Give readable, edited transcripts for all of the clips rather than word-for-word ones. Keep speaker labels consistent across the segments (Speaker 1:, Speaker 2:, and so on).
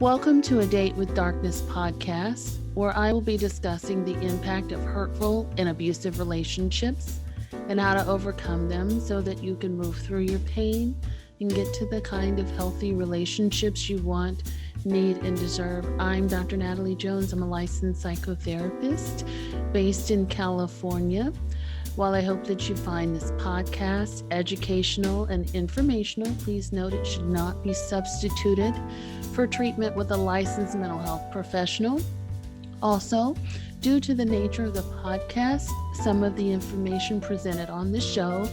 Speaker 1: Welcome to A Date with Darkness podcast, where I will be discussing the impact of hurtful and abusive relationships and how to overcome them so that you can move through your pain and get to the kind of healthy relationships you want, need, and deserve. I'm Dr. Natalie Jones. I'm a licensed psychotherapist based in California. While I hope that you find this podcast educational and informational, please note it should not be substituted for treatment with a licensed mental health professional. Also, due to the nature of the podcast, some of the information presented on the show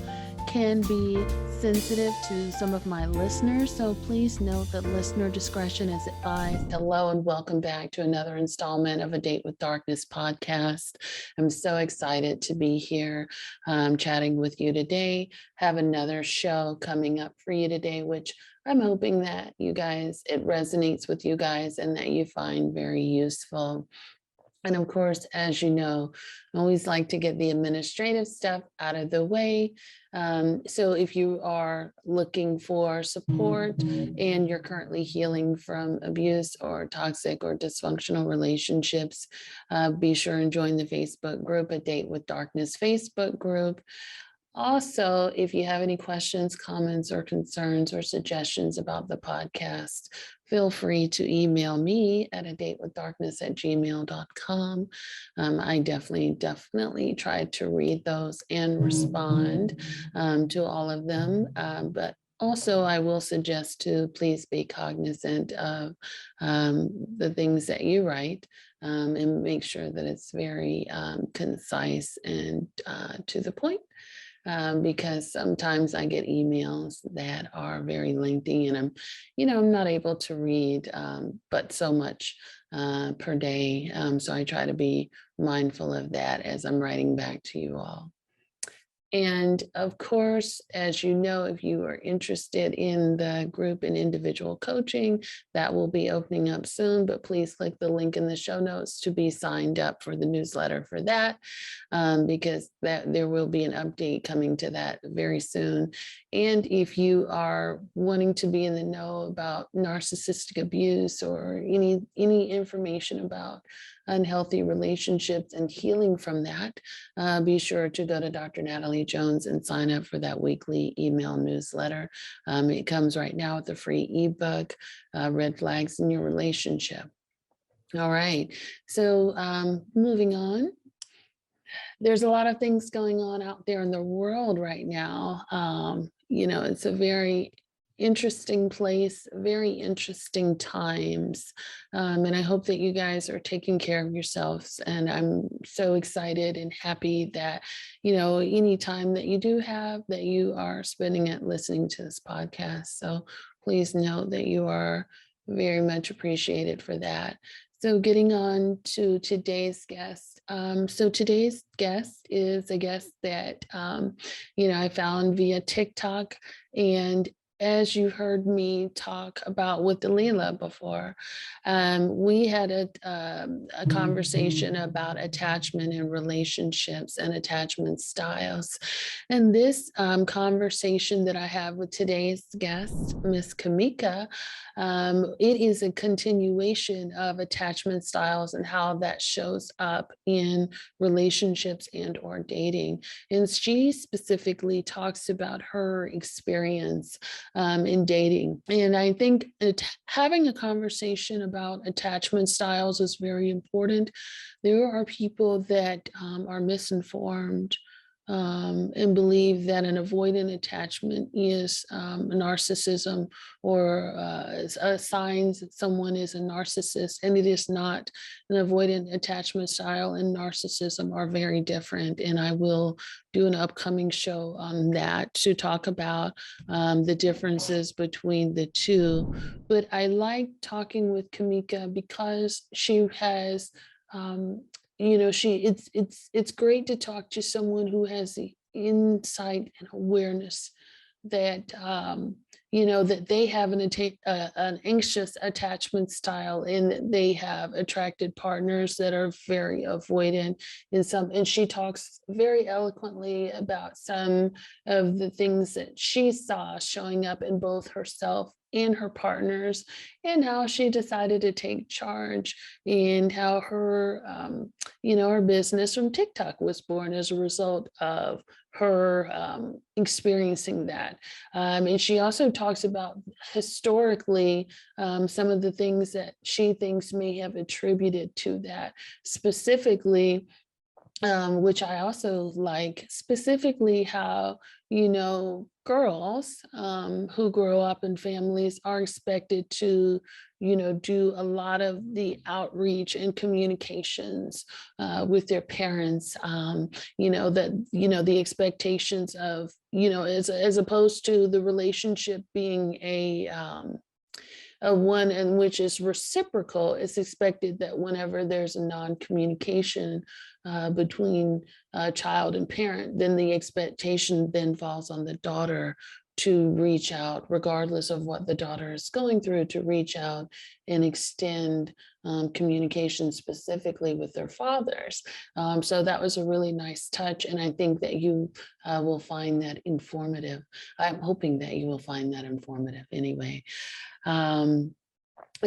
Speaker 1: can be sensitive to some of my listeners, so please note that listener discretion is advised. Hello and welcome back to another installment of A Date with Darkness podcast. I'm so excited to be here chatting with you today. Have another show coming up for you today, which I'm hoping that you guys, it resonates with you guys and that you find very useful. And of course, as you know, I always like to get the administrative stuff out of the way. So if you are looking for support and you're currently healing from abuse or toxic or dysfunctional relationships, be sure and join the Facebook group, A Date with Darkness Facebook group. Also, if you have any questions, comments, or concerns or suggestions about the podcast, feel free to email me at adatewithdarkness@gmail.com. I definitely try to read those and respond to all of them. But also, I will suggest to please be cognizant of the things that you write and make sure that it's very concise and to the point. Because sometimes I get emails that are very lengthy and I'm not able to read but so much per day. So I try to be mindful of that as I'm writing back to you all. And of course, as you know, if you are interested in the group and individual coaching, that will be opening up soon, but please click the link in the show notes to be signed up for the newsletter for that, because there will be an update coming to that very soon. And if you are wanting to be in the know about narcissistic abuse or any information about unhealthy relationships and healing from that, be sure to go to Dr. Natalie Jones and sign up for that weekly email newsletter. It comes right now with a free ebook, Red Flags in Your Relationship. All right, so moving on. There's a lot of things going on out there in the world right now. It's a very interesting place, very interesting times. And I hope that you guys are taking care of yourselves. And I'm so excited and happy that, any time that you do have, that you are spending it listening to this podcast. So please note that you are very much appreciated for that. So getting on to today's guest. So today's guest is a guest that, I found via TikTok. And as you heard me talk about with Delilah before, we had a conversation about attachment and relationships and attachment styles. And this conversation that I have with today's guest, Miss Kimeka, it is a continuation of attachment styles and how that shows up in relationships and or dating. And she specifically talks about her experience in dating. And I think having a conversation about attachment styles is very important. There are people that are misinformed and believe that an avoidant attachment is narcissism or signs that someone is a narcissist, and it is not. An avoidant attachment style and narcissism are very different, and I will do an upcoming show on that to talk about the differences between the two. But I like talking with Kimeka because she has it's great to talk to someone who has the insight and awareness that that they have an anxious attachment style, and that they have attracted partners that are very avoidant and she talks very eloquently about some of the things that she saw showing up in both herself and her partners, and how she decided to take charge, and how her business from TikTok was born as a result of her experiencing that. And she also talks about historically some of the things that she thinks may have attributed to that, specifically, which I also like, specifically how, girls who grow up in families are expected to, do a lot of the outreach and communications with their parents. The expectations of, as opposed to the relationship being a one in which is reciprocal, it's expected that whenever there's a non-communication between child and parent, then the expectation then falls on the daughter to reach out, regardless of what the daughter is going through, to reach out and extend communication specifically with their fathers. So that was a really nice touch, and I think that you will find that informative. I'm hoping that you will find that informative anyway. And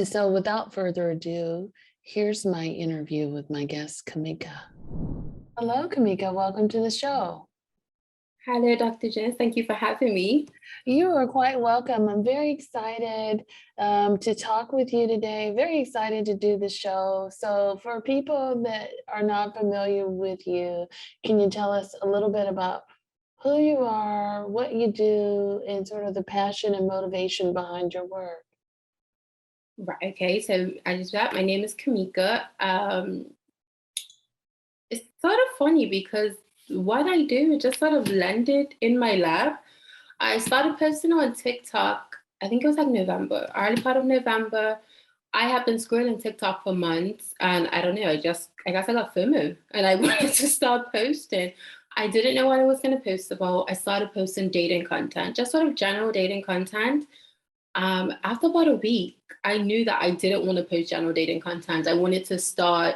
Speaker 1: so without further ado, here's my interview with my guest, Kimeka. Hello, Kimeka. Welcome to the show.
Speaker 2: Hello, Dr. Jones. Thank you for having me.
Speaker 1: You are quite welcome. I'm very excited to talk with you today. Very excited to do the show. So for people that are not familiar with you, can you tell us a little bit about who you are, what you do, and sort of the passion and motivation behind your work?
Speaker 2: Right. Okay. So I just that my name is Kimeka. It's sort of funny because what I do just sort of landed in my lab. I started posting on TikTok. I think it was like November, early part of November. I have been scrolling TikTok for months, and I don't know. I guess I got FOMO, and I wanted to start posting. I didn't know what I was going to post about. I started posting dating content, just sort of general dating content. After about a week, I knew that I didn't want to post general dating content. I wanted to start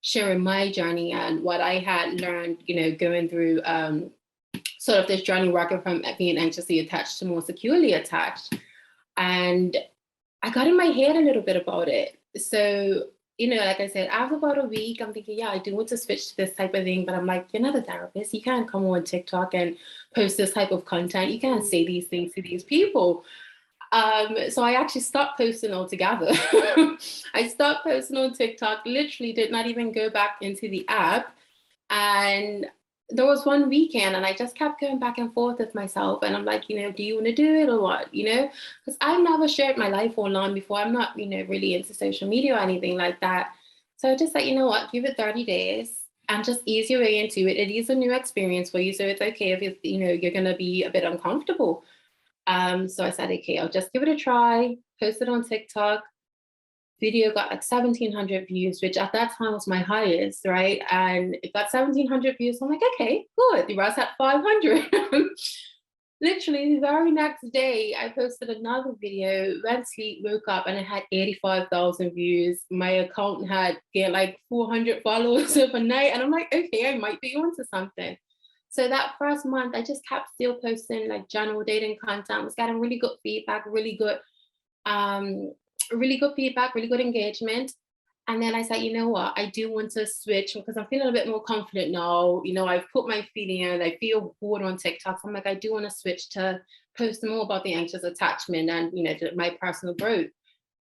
Speaker 2: sharing my journey and what I had learned, going through sort of this journey working from being anxiously attached to more securely attached. And I got in my head a little bit about it. So, like I said, after about a week, I'm thinking, yeah, I do want to switch to this type of thing. But I'm like, you're not a therapist. You can't come on TikTok and post this type of content. You can't say these things to these people. So I actually stopped posting altogether. I stopped posting on TikTok, literally did not even go back into the app. And there was one weekend and I just kept going back and forth with myself. And I'm like, do you want to do it or what? Because I've never shared my life online before. I'm not, really into social media or anything like that. So I just like, you know what, give it 30 days and just ease your way into it. It is a new experience for you. So it's okay if you're going to be a bit uncomfortable. So I said, okay, I'll just give it a try, post it on TikTok. Video got like 1,700 views, which at that time was my highest, right? And it got 1,700 views. So I'm like, okay, good. The rest at 500. Literally the very next day, I posted another video, went to sleep, woke up, and it had 85,000 views. My account had like 400 followers overnight. And I'm like, okay, I might be onto something. So that first month, I just kept still posting like general dating content. Was getting really good feedback, really good feedback, really good engagement. And then I said, you know what, I do want to switch because I'm feeling a bit more confident now. I've put my feet in, I feel bored on TikTok. So I'm like, I do want to switch to post more about the anxious attachment and, my personal growth.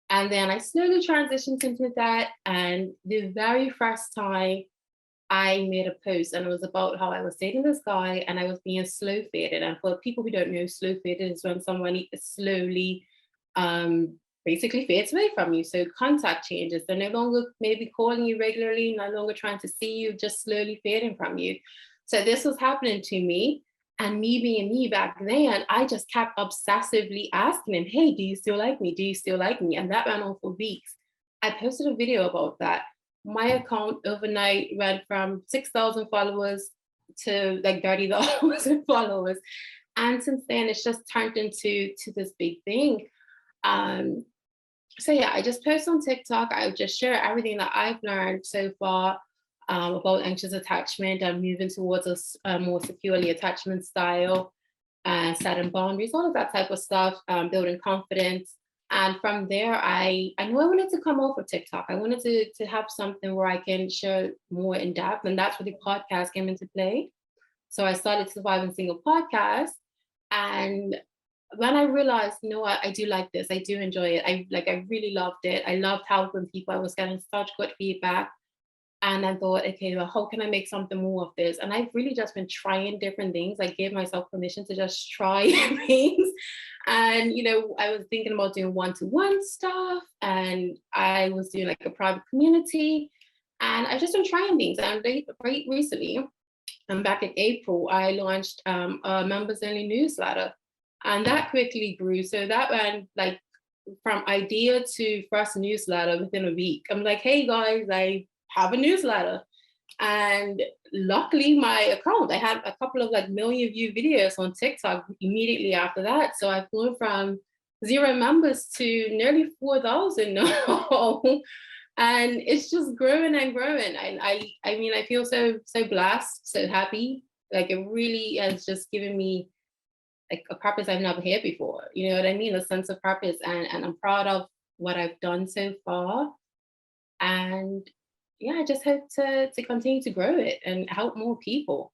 Speaker 2: And then I slowly transitioned into that. And the very first time I made a post and it was about how I was dating this guy and I was being slow faded. And for people who don't know, slow faded is when someone slowly basically fades away from you. So contact changes. They're no longer maybe calling you regularly, no longer trying to see you, just slowly fading from you. So this was happening to me. And me being me back then, I just kept obsessively asking him, hey, do you still like me? Do you still like me? And that went on for weeks. I posted a video about that. My account overnight went from 6,000 followers to like 30,000 followers. And since then, it's just turned into this big thing. Um, so yeah, I just post on TikTok. I would just share everything that I've learned so far about anxious attachment and moving towards a more securely attachment style, setting boundaries, all of that type of stuff, building confidence. And from there, I knew I wanted to come off of TikTok. I wanted to have something where I can share more in depth, and that's where the podcast came into play. So I started Surviving Single podcast, and when I realized, you know what, I do like this. I do enjoy it. I really loved it. I loved helping people. I was getting such good feedback. And I thought, okay, well, how can I make something more of this? And I've really just been trying different things. I gave myself permission to just try things. And, I was thinking about doing one-to-one stuff, and I was doing like a private community. And I've just been trying things. And right recently, and back in April, I launched a members only newsletter, and that quickly grew. So that went like from idea to first newsletter within a week. I'm like, hey guys, I have a newsletter. And luckily, my account, I had a couple of like million view videos on TikTok immediately after that. So I've gone from 0 members to nearly 4,000 now. And it's just growing and growing. And I mean, I feel so blessed, so happy. Like it really has just given me like a purpose I've never had before. You know what I mean? A sense of purpose. And I'm proud of what I've done so far. And yeah, I just hope to continue to grow it and help more people.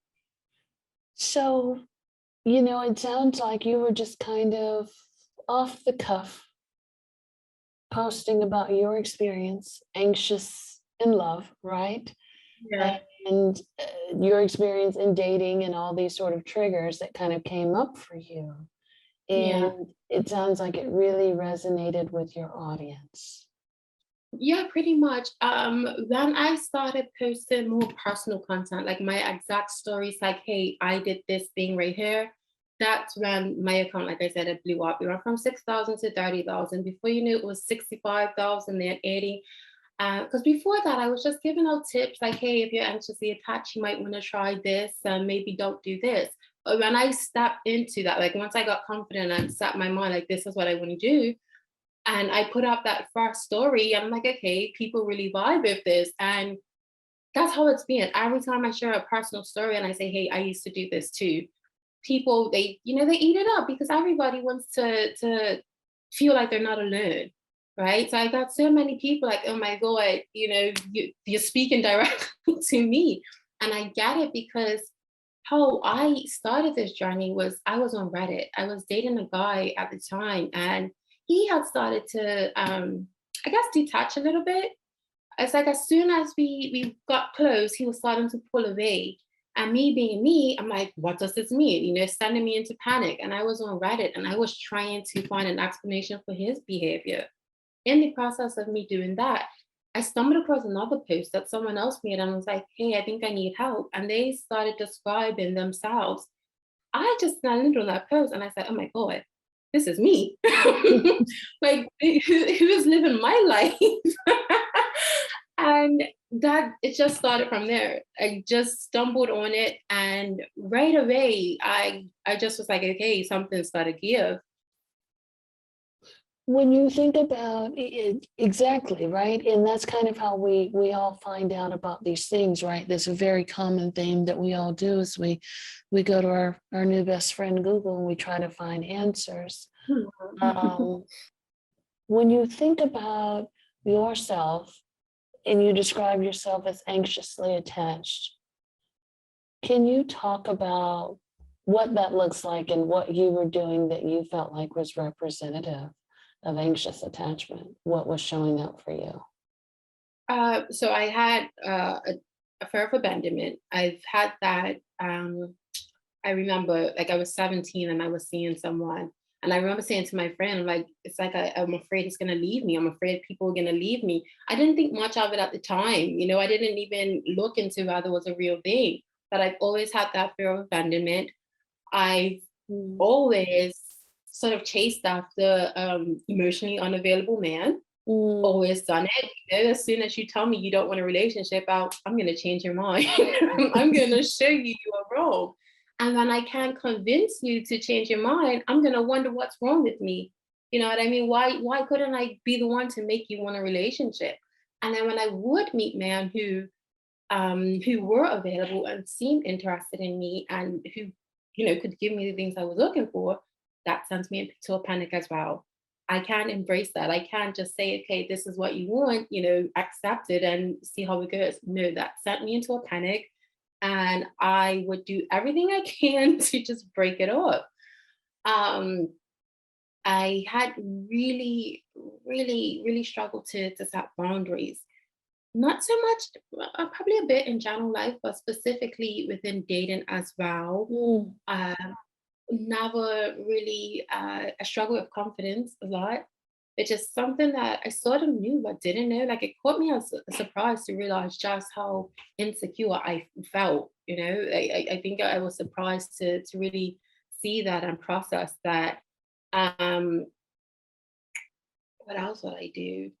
Speaker 1: So, it sounds like you were just kind of off the cuff posting about your experience, anxious in love, right?
Speaker 2: Yeah.
Speaker 1: And your experience in dating and all these sort of triggers that kind of came up for you.
Speaker 2: Yeah.
Speaker 1: And it sounds like it really resonated with your audience.
Speaker 2: Yeah, pretty much. When I started posting more personal content, like my exact stories, like, hey, I did this thing right here. That's when my account, like I said, it blew up. It went from 6,000 to 30,000. Before you knew it was 65,000, then 80. Because before that, I was just giving out tips like, hey, if you're anxiously attached, you might want to try this, and maybe don't do this. But when I stepped into that, like once I got confident and set my mind, like, this is what I want to do, and I put up that first story, and I'm like, okay, people really vibe with this. And that's how it's been. Every time I share a personal story and I say, hey, I used to do this too, people, they eat it up because everybody wants to feel like they're not alone. Right. So I got so many people like, oh my God, you're speaking directly to me. And I get it because how I started this journey was I was on Reddit. I was dating a guy at the time, and he had started to I guess detach a little bit. It's like as soon as we got close, he was starting to pull away. And me being me, I'm like, what does this mean? Sending me into panic. And I was on Reddit and I was trying to find an explanation for his behavior. In the process of me doing that, I stumbled across another post that someone else made, and I was like, hey, I think I need help. And they started describing themselves. I just landed on that post and I said, oh my God, this is me. Like, who is living my life? And that it just started from there. I just stumbled on it, and right away I just was like, okay, something's gotta give.
Speaker 1: When you think about it, exactly, right? And that's kind of how we all find out about these things, right? There's a very common thing that we all do is we go to our new best friend Google and we try to find answers. When you think about yourself and you describe yourself as anxiously attached, can you talk about what that looks like and what you were doing that you felt like was representative of anxious attachment? What was showing up for you?
Speaker 2: So I had a fear of abandonment. I've had that. I remember, like, I was 17 and I was seeing someone, and I remember saying to my friend, I'm like, it's like I'm afraid he's gonna leave me. I'm afraid people are gonna leave me. I didn't think much of it at the time. I didn't even look into whether it was a real thing. But I've always had that fear of abandonment. I've always sort of chased after emotionally unavailable man. Always done it. As soon as you tell me you don't want a relationship, I'm going to change your mind. I'm going to show you are wrong. And when I can't convince you to change your mind, I'm gonna wonder what's wrong with me. You know what I mean? Why couldn't I be the one to make you want a relationship? And then when I would meet men who were available and seemed interested in me and who, could give me the things I was looking for, that sends me into a panic as well. I can't embrace that. I can't just say, okay, this is what you want, accept it and see how it goes. No, that sent me into a panic. And I would do everything I can to just break it off. Um, I had really, really, really struggled to set boundaries. Not so much, probably a bit in general life, but specifically within dating as well.
Speaker 1: Mm.
Speaker 2: Um, Never really, I struggle with confidence a lot. It's just something that I sort of knew but didn't know. Like it caught me as a surprise to realize just how insecure I felt. I think I was surprised to really see that and process that. Um, what else would I do?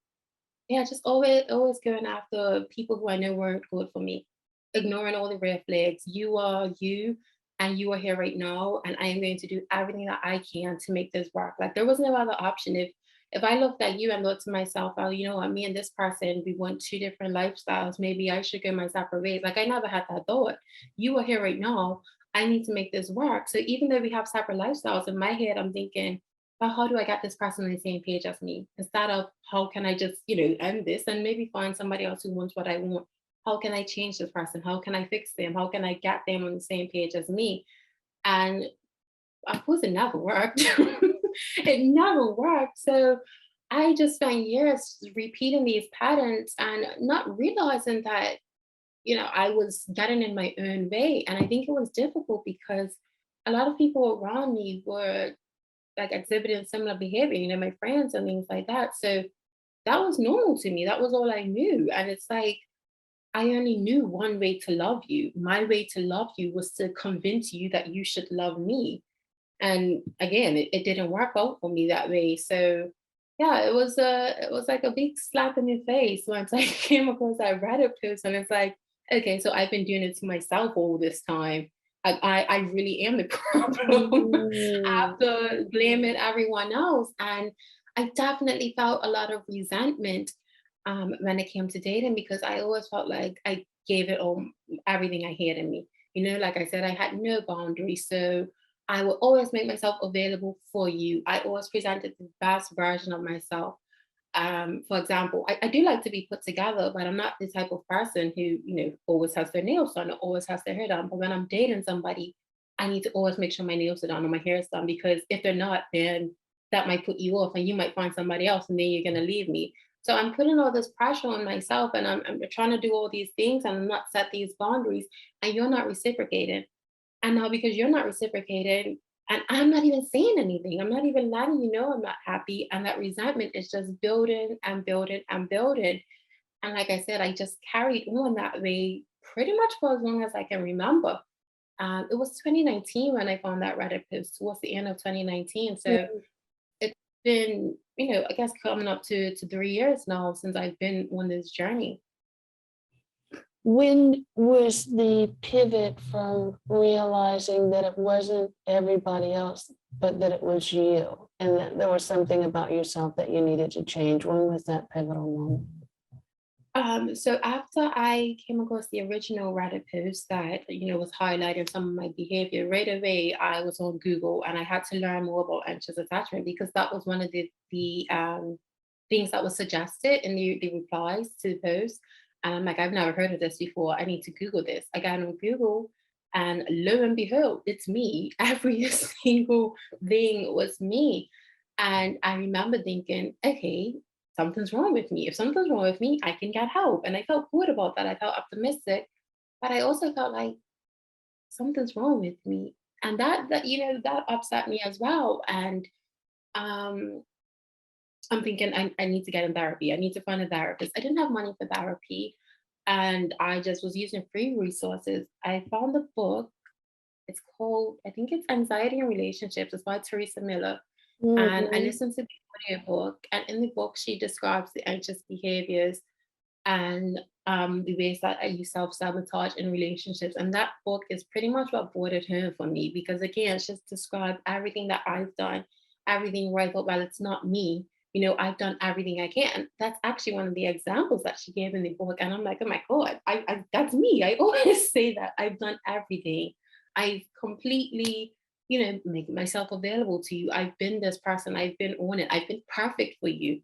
Speaker 2: Yeah, just always going after people who I know weren't good for me, ignoring all the red flags. You are you, and you are here right now, and I am going to do everything that I can to make this work. Like there was no other option. If I looked at you and thought to myself, oh, you know what, me and this person, we want two different lifestyles. Maybe I should go my separate ways. Like I never had that thought. You are here right now. I need to make this work. So even though we have separate lifestyles, in my head, I'm thinking, but how do I get this person on the same page as me? Instead of how can I just, end this and maybe find somebody else who wants what I want? How can I change this person? How can I fix them? How can I get them on the same page as me? And of course, it never worked. It never worked. So I just spent years repeating these patterns and not realizing that, I was getting in my own way. And I think it was difficult because a lot of people around me were like exhibiting similar behavior, my friends and things like that. So that was normal to me. That was all I knew. And it's like, I only knew one way to love you. My way to love you was to convince you that you should love me. And again, it didn't work out for me that way. So yeah, it was like a big slap in the face once I came across that Reddit post and it's like, okay, so I've been doing it to myself all this time. I really am the problem
Speaker 1: Mm.
Speaker 2: after blaming everyone else. And I definitely felt a lot of resentment when it came to dating because I always felt like I gave it all everything I had in me. Like I said, I had no boundaries. So I will always make myself available for you. I always presented the best version of myself. For example, I do like to be put together, but I'm not the type of person who, always has their nails done or always has their hair done. But when I'm dating somebody, I need to always make sure my nails are done or my hair is done because if they're not, then that might put you off and you might find somebody else and then you're going to leave me. So I'm putting all this pressure on myself and I'm trying to do all these things and I'm not set these boundaries and you're not reciprocating. And now because you're not reciprocating, and I'm not even saying anything, I'm not even letting you know I'm not happy. And that resentment is just building and building and building. And like I said, I just carried on that way pretty much for as long as I can remember. It was 2019 when I found that Reddit post towards the end of 2019. So it's been, I guess coming up to 3 years now since I've been on this journey.
Speaker 1: When was the pivot from realizing that it wasn't everybody else, but that it was you, and that there was something about yourself that you needed to change? When was that pivotal moment?
Speaker 2: So after I came across the original Reddit post that, was highlighting some of my behavior, right away I was on Google and I had to learn more about anxious attachment because that was one of the things that was suggested in the replies to the post. And I'm like, I've never heard of this before. I need to Google this. I got on Google and lo and behold, it's me. Every single thing was me. And I remember thinking, okay, something's wrong with me. If something's wrong with me, I can get help. And I felt good about that. I felt optimistic, but I also felt like something's wrong with me. And that upset me as well. And um, I'm thinking I need to get in therapy. I need to find a therapist. I didn't have money for therapy. And I just was using free resources. I found a book. It's called, I think it's Anxiety and Relationships. It's by Teresa Miller. And I
Speaker 1: Mhm.
Speaker 2: listened to the audiobook, and in the book, she describes the anxious behaviors. And the ways that you self-sabotage in relationships. And that book is pretty much what brought it home for me because again, it's just described everything that I've done, everything where I thought, well, it's not me. I've done everything I can. That's actually one of the examples that she gave in the book. And I'm like, oh my God, that's me. I always say that I've done everything. I've completely, make myself available to you. I've been this person. I've been on it. I've been perfect for you.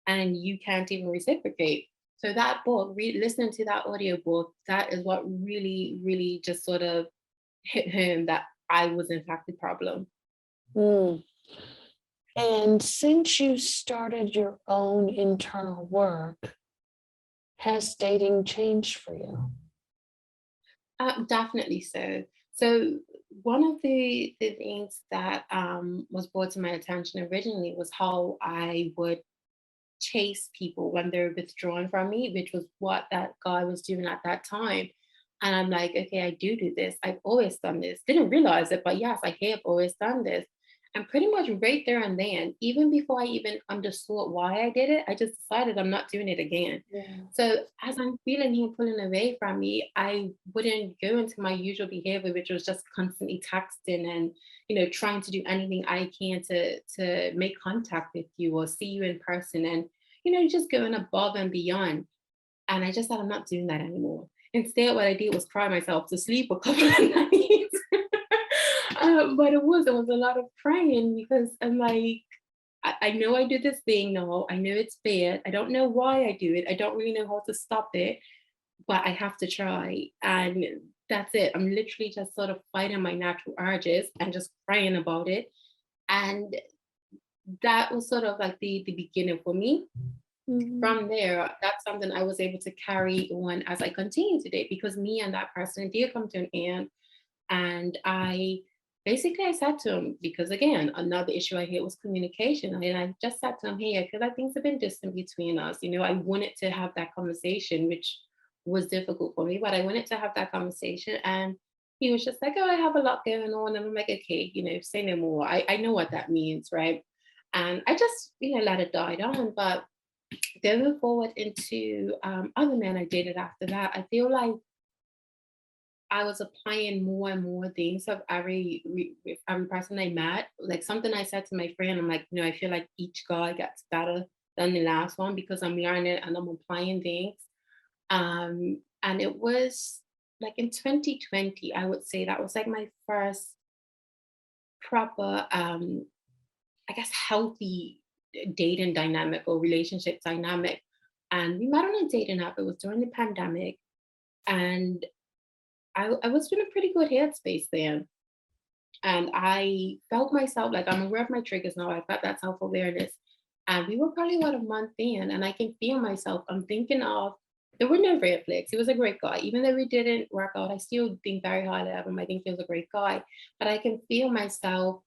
Speaker 2: And you can't even reciprocate. So that book, listening to that audiobook, that is what really, really just sort of hit home that I was in fact the problem.
Speaker 1: Mm. And since you started your own internal work, has dating changed for you?
Speaker 2: Definitely so. So one of the things that was brought to my attention originally was how I would chase people when they're withdrawn from me, which was what that guy was doing at that time. And I'm like, okay, I do this. I've always done this. Didn't realize it, but yes, I have always done this. And pretty much right there and then, even before I even understood why I did it, I just decided I'm not doing it again.
Speaker 1: Yeah.
Speaker 2: So as I'm feeling him pulling away from me, I wouldn't go into my usual behavior, which was just constantly texting and trying to do anything I can to make contact with you or see you in person and just going above and beyond. And I just said I'm not doing that anymore. Instead, what I did was cry myself to sleep a couple of nights. But it was a lot of crying because I'm like, I know I do this thing now. I know it's bad. I don't know why I do it. I don't really know how to stop it, but I have to try. And that's it. I'm literally just sort of fighting my natural urges and just crying about it. And that was sort of like the beginning for me.
Speaker 1: Mhm.
Speaker 2: From there, that's something I was able to carry on as I continue today because me and that person did come to an end. And I said to him, because again, another issue I had was communication. And I just said to him, hey, I feel like things have been distant between us. I wanted to have that conversation, which was difficult for me, but I wanted to have that conversation. And he was just like, oh, I have a lot going on. And I'm like, okay, say no more. I know what that means, right? And I just, let it die down. But going forward into other men I dated after that, I feel like I was applying more and more things of with every person I met. Like something I said to my friend, I'm like, I feel like each guy gets better than the last one because I'm learning and I'm applying things. And it was like in 2020, I would say that was like my first proper, I guess, healthy dating dynamic or relationship dynamic. And we met on a dating app. It was during the pandemic. And I was in a pretty good headspace then. And I felt myself like I'm aware of my triggers now. I've got that self awareness. And we were probably about a month in, and I can feel myself. I'm thinking of, there were no red flags. He was a great guy. Even though we didn't work out, I still think very highly of him. I think he was a great guy. But I can feel myself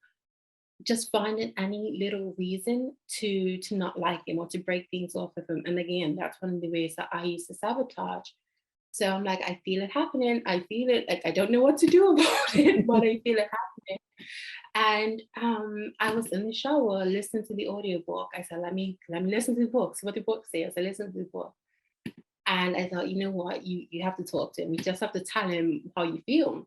Speaker 2: just finding any little reason to not like him or to break things off with him. And again, that's one of the ways that I used to sabotage. So I'm like, I feel it happening. I feel it. Like I don't know what to do about it, but I feel it happening. And I was in the shower listening to the audiobook. I said, let me listen to the book, see what the book says. I listened to the book. And I thought, you know what, you have to talk to him. You just have to tell him how you feel.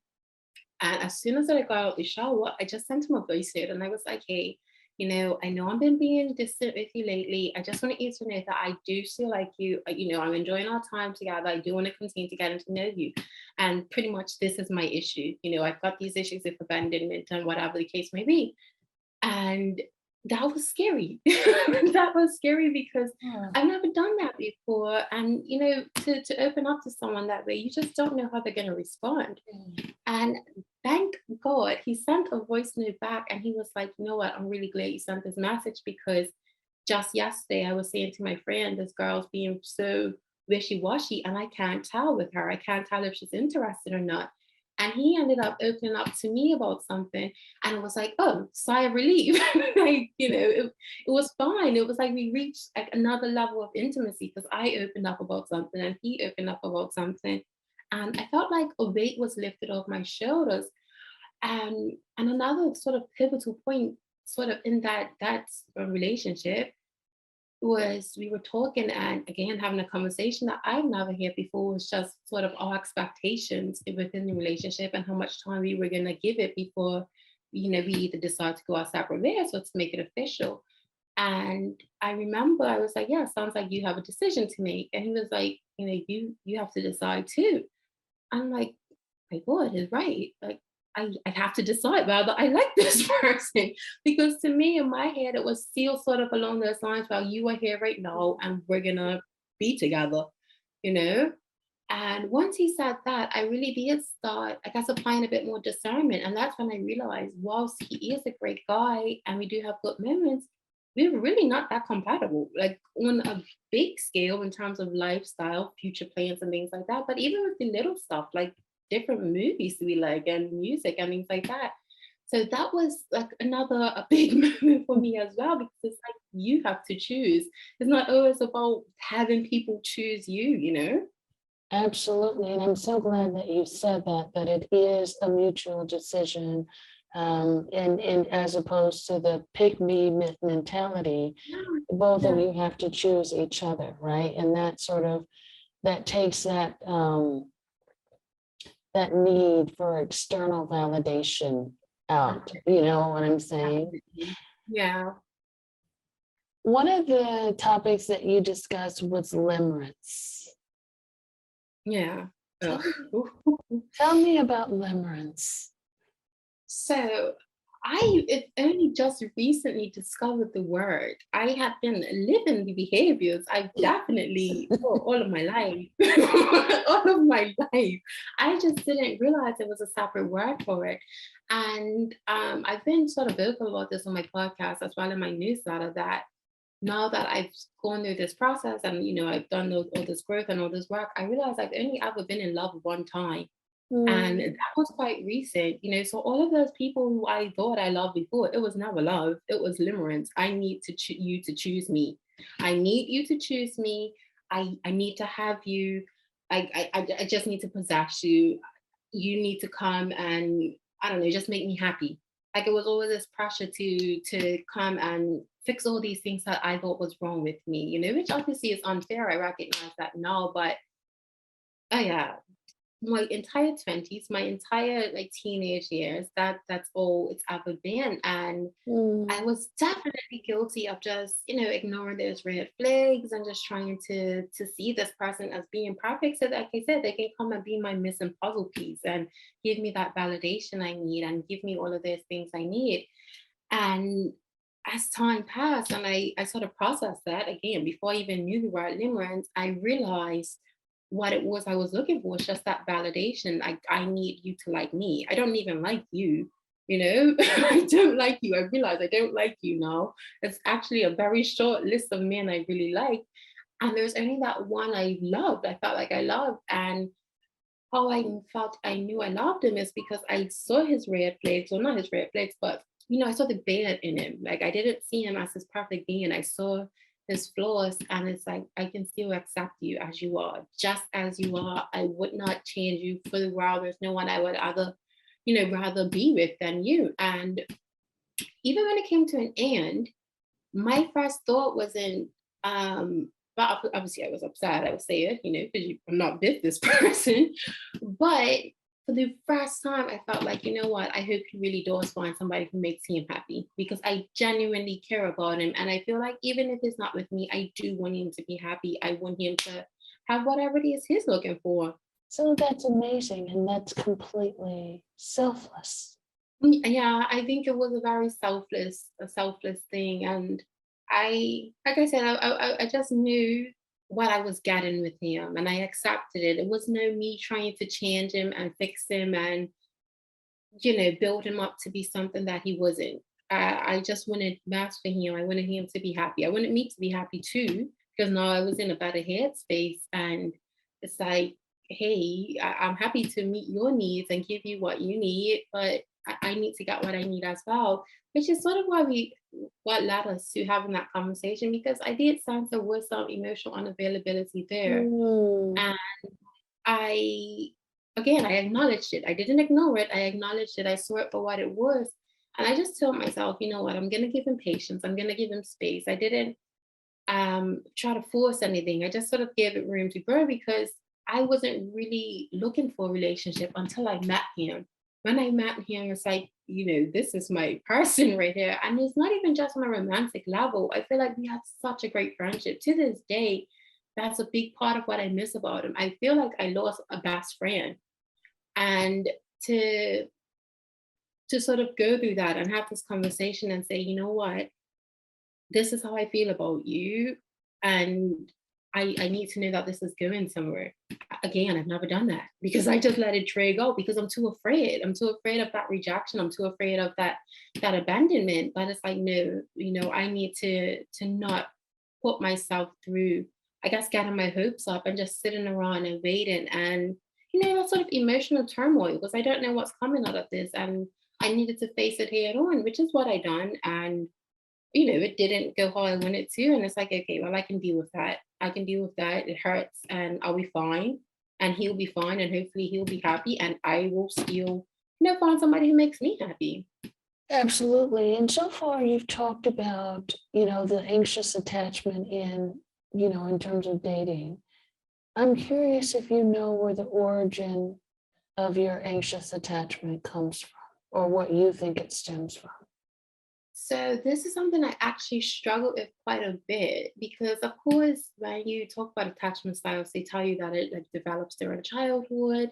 Speaker 2: And as soon as I got out the shower, I just sent him a voice note and I was like, hey, I know I've been being distant with you lately. I just want you to know that I do still like you. I'm enjoying our time together. I do want to continue to get to know you. And pretty much this is my issue. I've got these issues with abandonment and whatever the case may be. And that was scary. That was scary because
Speaker 1: Yeah.
Speaker 2: I've never done that before. And, to open up to someone that way, you just don't know how they're going to respond. And thank God he sent a voice note back and he was like, you know what, I'm really glad you sent this message because just yesterday I was saying to my friend, this girl's being so wishy-washy and I can't tell with her. I can't tell if she's interested or not. And he ended up opening up to me about something and it was like, oh, sigh of relief. It was fine. It was like we reached like another level of intimacy because I opened up about something and he opened up about something. And I felt like a weight was lifted off my shoulders. And another sort of pivotal point, sort of in that relationship, was we were talking and again having a conversation that I've never had before, was just sort of our expectations within the relationship and how much time we were gonna give it before, we either decide to go our separate ways or to make it official. And I remember I was like, yeah, sounds like you have a decision to make. And he was like, you have to decide too. I'm like, my God, is right. Like I have to decide whether I like this person. Because to me, in my head, it was still sort of along those lines, well, you are here right now and we're gonna be together, you know? And once he said that, I really did start, I guess, applying a bit more discernment. And that's when I realized, whilst he is a great guy and we do have good moments, we're really not that compatible. Like on a big scale in terms of lifestyle, future plans, and things like that. But even with the little stuff, like different movies we like and music and things like that. So that was like another a big moment for me as well, because it's like you have to choose. It's not always about having people choose you, you know?
Speaker 1: Absolutely. And I'm so glad that you said that it is a mutual decision. And as opposed to the pick me mentality, both of
Speaker 2: Yeah.
Speaker 1: you have to choose each other, right? And that sort of, that takes that need for external validation out. You know what I'm saying?
Speaker 2: Definitely. Yeah.
Speaker 1: One of the topics that you discussed was limerence.
Speaker 2: Yeah.
Speaker 1: Tell,
Speaker 2: Ugh.
Speaker 1: tell me about limerence.
Speaker 2: So it only just recently discovered the word. I had been living the behaviors. I've definitely for all of my life, all of my life. I just didn't realize there was a separate word for it. And I've been sort of vocal about this on my podcast as well in my newsletter that now that I've gone through this process and I've done all this growth and all this work, I realized I've only ever been in love one time. And
Speaker 1: Mm,
Speaker 2: that was quite recent. So all of those people who I thought I loved before, it was never love, it was limerence. I need you to choose me. I need you to choose me. I need to have you. I just need to possess you. You need to come and I don't know, just make me happy. Like it was always this pressure to come and fix all these things that I thought was wrong with me, which obviously is unfair. I recognize that now, but oh yeah, my entire 20s, my entire like teenage years, that's all it's ever been. And I
Speaker 1: mm,
Speaker 2: was definitely guilty of just, ignoring those red flags and just trying to see this person as being perfect. So like I said, they can come and be my missing puzzle piece and give me that validation I need and give me all of those things I need. And as time passed and I sort of processed that again, before I even knew the word limerence, I realized what it was I was looking for was just that validation. I need you to like me. I don't even like you, I don't like you. I realize I don't like you now. It's actually a very short list of men I really like. And there's only that one I loved. I felt like I loved. And how I felt I knew I loved him is because I saw his red flags, or not his red flags, but I saw the bad in him. Like I didn't see him as his perfect being. I saw his flaws, and it's like I can still accept you as you are, just as you are. I would not change you for the world. There's no one I would rather be with than you. And even when it came to an end, my first thought wasn't, but obviously I was upset, I would say it, because I'm not with this person. But for the first time, I felt like, you know what, I hope he really does find somebody who makes him happy because I genuinely care about him. And I feel like even if he's not with me, I do want him to be happy. I want him to have whatever it is he's looking for.
Speaker 1: so that's amazing. And that's completely selfless.
Speaker 2: Yeah, I think it was a selfless thing, and like I said, I just knew what I was getting with him, and I accepted it. It was no me trying to change him and fix him and build him up to be something that he wasn't. I just wanted best for him. I wanted him to be happy. I wanted me to be happy too, because now I was in a better headspace, and it's like, hey, I'm happy to meet your needs and give you what you need, but I need to get what I need as well, which is sort of what led us to having that conversation, because I did sense there was some emotional unavailability there.
Speaker 1: Mm,
Speaker 2: And I, again, I acknowledged it. I didn't ignore it. I acknowledged it. I saw it for what it was. And I just told myself, you know what, I'm going to give him patience. I'm going to give him space. try to force anything. I just sort of gave it room to grow because I wasn't really looking for a relationship until I met him. When I met him, it's like, this is my person right here. And it's not even just on a romantic level. I feel like we had such a great friendship. To this day, that's a big part of what I miss about him. I feel like I lost a best friend. And to sort of go through that and have this conversation and say, you know what, this is how I feel about you. And I need to know that this is going somewhere. Again, I've never done that because I just let it drag out because I'm too afraid. I'm too afraid of that rejection. I'm too afraid of that abandonment. But it's like, no, I need to not put myself through, I guess, getting my hopes up and just sitting around and waiting and that sort of emotional turmoil because I don't know what's coming out of this. And I needed to face it head on, which is what I done. And it didn't go how I wanted to. And it's like, okay, well, I can deal with that. I can deal with that. It hurts and I'll be fine. And he'll be fine. And hopefully he'll be happy. And I will still, find somebody who makes me happy.
Speaker 1: Absolutely. And so far you've talked about, the anxious attachment in terms of dating. I'm curious if you know where the origin of your anxious attachment comes from or what you think it stems from.
Speaker 2: So this is something I actually struggle with quite a bit because, of course, when you talk about attachment styles, they tell you that it like develops during childhood.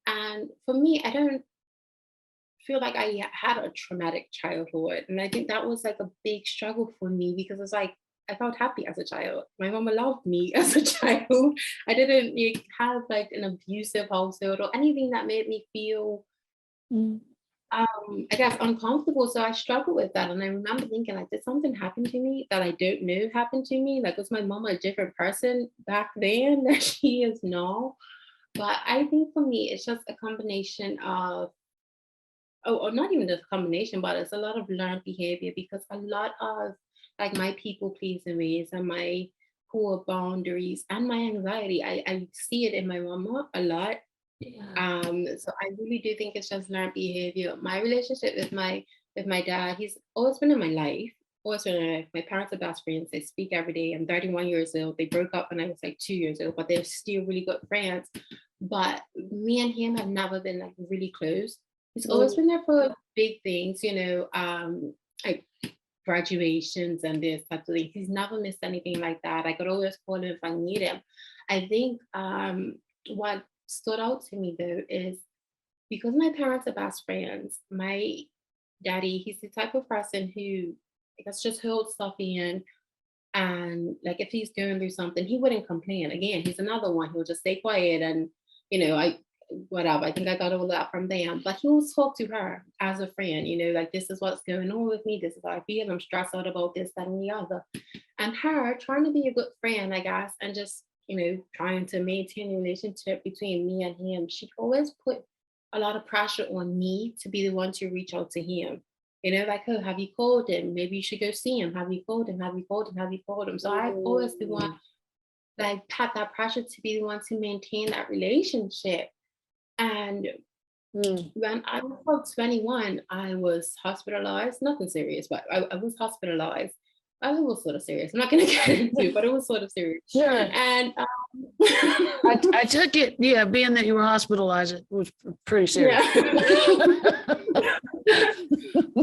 Speaker 2: And for me, I don't feel like I had a traumatic childhood, and I think that was like a big struggle for me because it's like I felt happy as a child. My mama loved me as a child. I didn't have like an abusive household or anything that made me feel
Speaker 1: Mm.
Speaker 2: I guess uncomfortable. So I struggled with that. And I remember thinking, like, did something happen to me that I don't know happened to me? Like, was my mama a different person back then than she is now? But I think for me, it's just a combination of, oh, or not even just a combination, but it's a lot of learned behavior because a lot of like my people pleasing ways and my poor boundaries and my anxiety, I see it in my mama a lot.
Speaker 1: Yeah.
Speaker 2: So I really do think it's just learned behavior. My relationship with my dad, he's always been in my life. Always been in my life. My parents are best friends. They speak every day. I'm 31 years old. They broke up when I was like 2 years old, but they're still really good friends. But me and him have never been like really close. He's always
Speaker 1: Mm.
Speaker 2: been there for big things, like graduations and this type of thing. He's never missed anything like that. I could always call him if I need him. I think what stood out to me though is because my parents are best friends, my daddy, he's the type of person who I guess just holds stuff in and like if he's going through something, he wouldn't complain. Again, he's another one who'll just stay quiet and I whatever. I think I got all that from them. But he will talk to her as a friend, like this is what's going on with me, this is how I feel, I'm stressed out about this, that, and the other. And her trying to be a good friend, I guess, and just, trying to maintain a relationship between me and him, she always put a lot of pressure on me to be the one to reach out to him. Like, oh, have you called him? Maybe you should go see him. Have you called him? Have you called him? Have you called him? So I've always been one like had that pressure to be the one to maintain that relationship. And
Speaker 1: Mm.
Speaker 2: when I was about 21, I was hospitalized. Nothing serious, but I was hospitalized. I was sort of serious. I'm not going to get into it, but it was sort of serious.
Speaker 1: Sure.
Speaker 2: And
Speaker 1: I took it, yeah, being that you were hospitalized, it was pretty serious.
Speaker 2: yeah.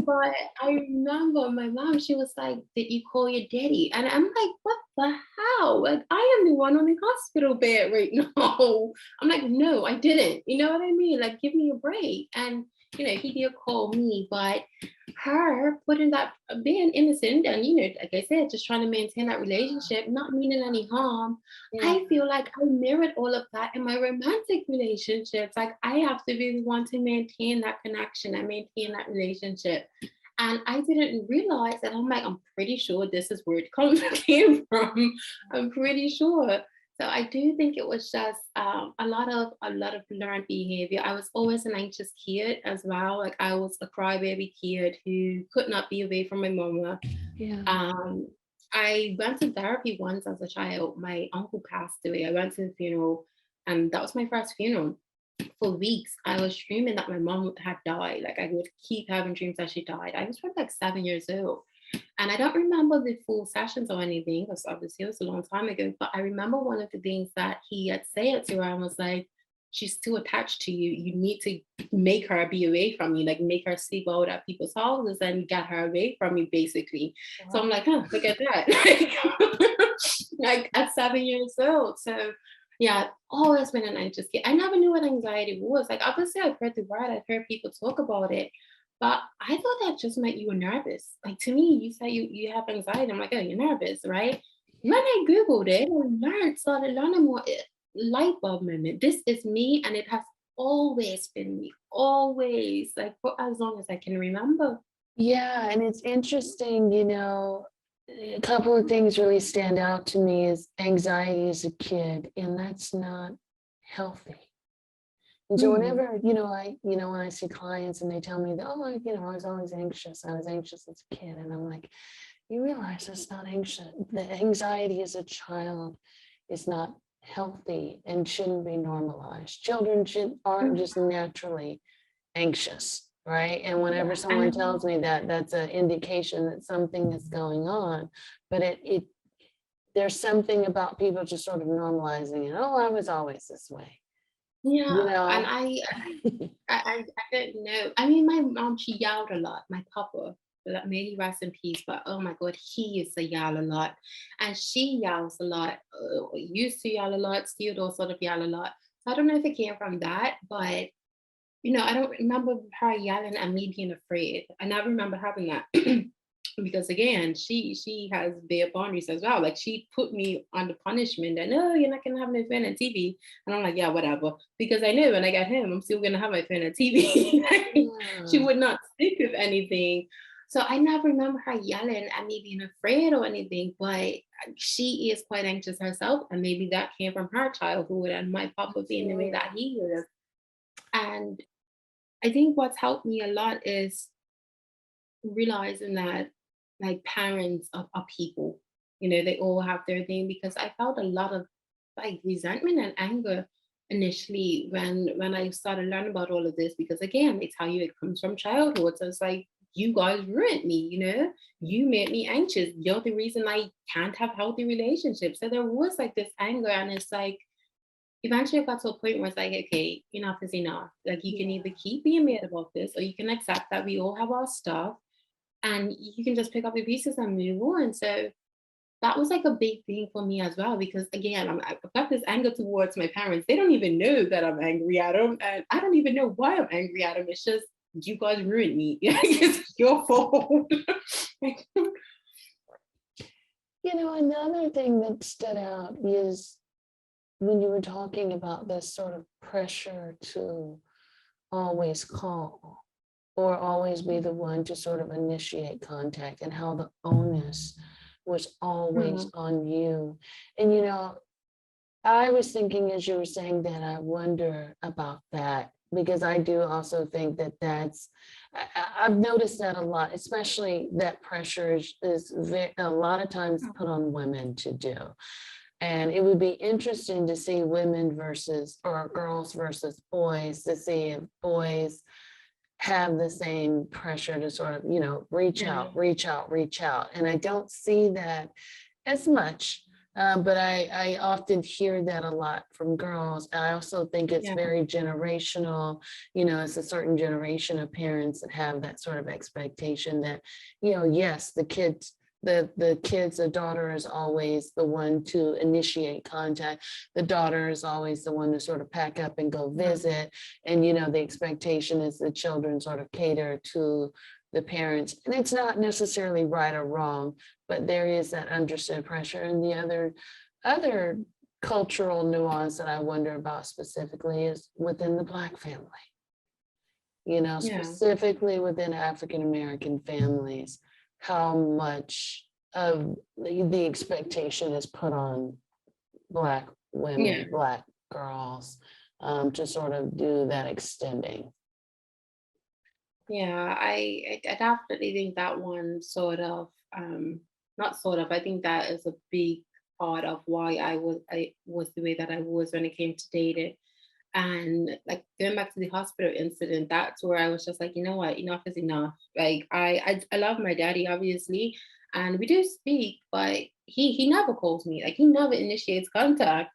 Speaker 2: But I remember my mom, she was like, did you call your daddy? And I'm like, what the hell? Like, I am the one on the hospital bed right now. I'm like, no, I didn't. You know what I mean? Like, give me a break. And, he did call me, but her putting that, being innocent and, like I said, just trying to maintain that relationship, not meaning any harm.
Speaker 1: Yeah.
Speaker 2: I feel like I mirrored all of that in my romantic relationships. Like I have to be the one to maintain that connection and maintain that relationship. And I didn't realize that. I'm like, I'm pretty sure this is where it came from. I'm pretty sure. So I do think it was just a lot of learned behavior. I was always an anxious kid as well. Like I was a crybaby kid who could not be away from my mama.
Speaker 1: Yeah.
Speaker 2: I went to therapy once as a child. My uncle passed away. I went to the funeral, and that was my first funeral. For weeks, I was dreaming that my mom had died. Like I would keep having dreams that she died. I was probably like 7 years old. And I don't remember the full sessions or anything, because obviously it was a long time ago. But I remember one of the things that he had said to her and was like, she's too attached to you. You need to make her be away from you, like make her sleep out at people's houses and get her away from you, basically. So I'm
Speaker 1: Wow.
Speaker 2: like, huh, look at that. Like at 7 years old. So yeah, always been an anxious kid. I never knew what anxiety was. Like obviously I've heard the word, I've heard people talk about it, but I thought that just meant you were nervous. Like to me, you say you have anxiety. I'm like, oh, you're nervous, right? When I Googled it, started learning more, light bulb moment. This is me, and it has always been me, always, like for as long as I can remember.
Speaker 1: Yeah, and it's interesting, a couple of things really stand out to me is anxiety as a kid, and that's not healthy. And so
Speaker 2: Mm,
Speaker 1: whenever, when I see clients and they tell me that, oh, I was always anxious. I was anxious as a kid. And I'm like, you realize it's not anxious. The anxiety as a child is not healthy and shouldn't be normalized. Children aren't
Speaker 2: mm,
Speaker 1: just naturally anxious, right? And whenever
Speaker 2: yeah, and
Speaker 1: someone tells me that, that's an indication that something is going on. But there's something about people just sort of normalizing it. Oh, I was always this way, you
Speaker 2: yeah, and
Speaker 1: know?
Speaker 2: I don't know. I mean, my mom, she yelled a lot. My papa, may he rest in peace. But oh my God, he used to yell a lot, and she yells a lot. Used to yell a lot. Still does sort of yell a lot. So I don't know if it came from that, but I don't remember her yelling and me being afraid. I never remember having that. Because again, she has bare boundaries as well. Like she put me on the punishment that no, you're not gonna have no phone and TV. And I'm like, yeah, whatever. Because I know when I get home, I'm still gonna have my phone and TV. She
Speaker 1: Yeah.
Speaker 2: would not speak of anything. So I never remember her yelling at me being afraid or anything, but she is quite anxious herself. And maybe that came from her childhood and my papa being the way
Speaker 1: Absolutely.
Speaker 2: that he is. And I think what's helped me a lot is realizing that like parents are people, they all have their thing, because I felt a lot of like resentment and anger initially when I started learning about all of this, because again, they tell you it comes from childhood. So it's like you guys ruined me, you made me anxious. You're the reason I can't have healthy relationships. So there was like this anger, and it's like eventually I got to a point where it's like, okay, enough is enough. Like you can
Speaker 1: Yeah.
Speaker 2: either keep being mad about this, or you can accept that we all have our stuff and you can just pick up the pieces and move on. So that was like a big thing for me as well, because again, I've got this anger towards my parents. They don't even know that I'm angry at them, and I don't even know why I'm angry at them. It's just you guys ruined me. It's your fault.
Speaker 1: Another thing that stood out is when you were talking about this sort of pressure to always call or always be the one to sort of initiate contact, and how the onus was always
Speaker 2: Mhm.
Speaker 1: on you. And, I was thinking as you were saying that, I wonder about that because I do also think that I've noticed that a lot, especially that pressure is a lot of times put on women to do. And it would be interesting to see women versus, or girls versus boys, to see if boys have the same pressure to sort of, reach
Speaker 2: Yeah,
Speaker 1: out, reach out, reach out. And I don't see that as much. But I often hear that a lot from girls. I also think it's
Speaker 2: yeah,
Speaker 1: very generational. It's a certain generation of parents that have that sort of expectation that, yes, the daughter is always the one to initiate contact. The daughter is always the one to sort of pack up and go
Speaker 2: yeah,
Speaker 1: visit. And, the expectation is the children sort of cater to the parents. And it's not necessarily right or wrong, but there is that understood pressure. And the other cultural nuance that I wonder about specifically is within the Black family,
Speaker 2: yeah,
Speaker 1: specifically within African American families, how much of the expectation is put on Black
Speaker 2: yeah.
Speaker 1: women, Black girls, to sort of do that extending.
Speaker 2: Yeah, I definitely think that one sort of not sort of, I think that is a big part of why I was the way that I was when it came to dating. And like going back to the hospital incident, that's where I was just like, you know what, enough is enough. Like I love my daddy, obviously, and we do speak, but he never calls me. Like he never initiates contact.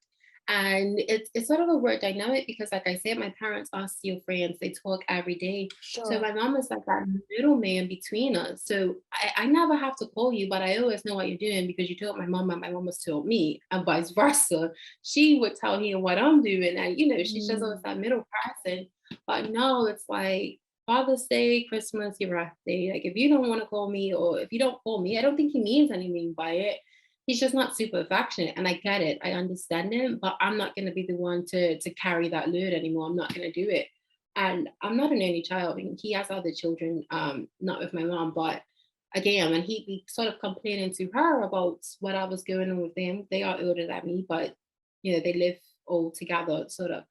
Speaker 2: And it's sort of a weird dynamic because, like I said, my parents are still friends. They talk every day. So
Speaker 1: Sure.
Speaker 2: my mom is like that middleman between us. So I never have to call you, but I always know what you're doing because you told my mom and my mom has told me, and vice versa. She would tell him what I'm doing. And, she's just always
Speaker 1: Mm,
Speaker 2: that middle person. But no, it's like Father's Day, Christmas, your birthday. Like if you don't want to call me or if you don't call me, I don't think he means anything by it. He's just not super affectionate. And I get it. I understand him, but I'm not gonna be the one to carry that load anymore. I'm not gonna do it. And I'm not an only child. I mean, he has other children, not with my mom, but again, and he'd be sort of complaining to her about what I was going on with them. They are older than me, but they live all together, sort of.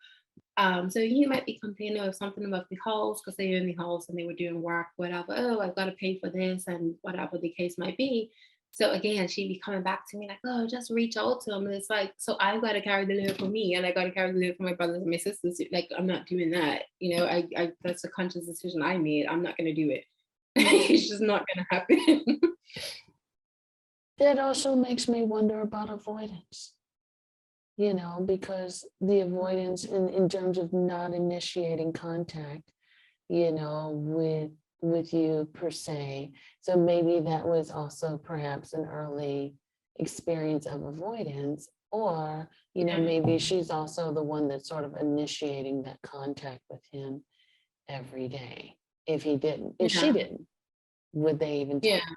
Speaker 2: So he might be complaining of something about the house because they own the house and they were doing work, whatever. Oh, I've got to pay for this and whatever the case might be. So again, she'd be coming back to me like, oh, just reach out to him. And it's like, so I've got to carry the load for me and I got to carry the load for my brothers and my sisters. Like, I'm not doing that. I that's a conscious decision I made. I'm not going to do it. It's just not going to happen.
Speaker 1: that also makes me wonder about avoidance, because the avoidance in terms of not initiating contact, with you per se. So maybe that was also perhaps an early experience of avoidance, or, maybe she's also the one that's sort of initiating that contact with him every day. If she
Speaker 2: Yeah.
Speaker 1: didn't, would they even
Speaker 2: Yeah.
Speaker 1: talk?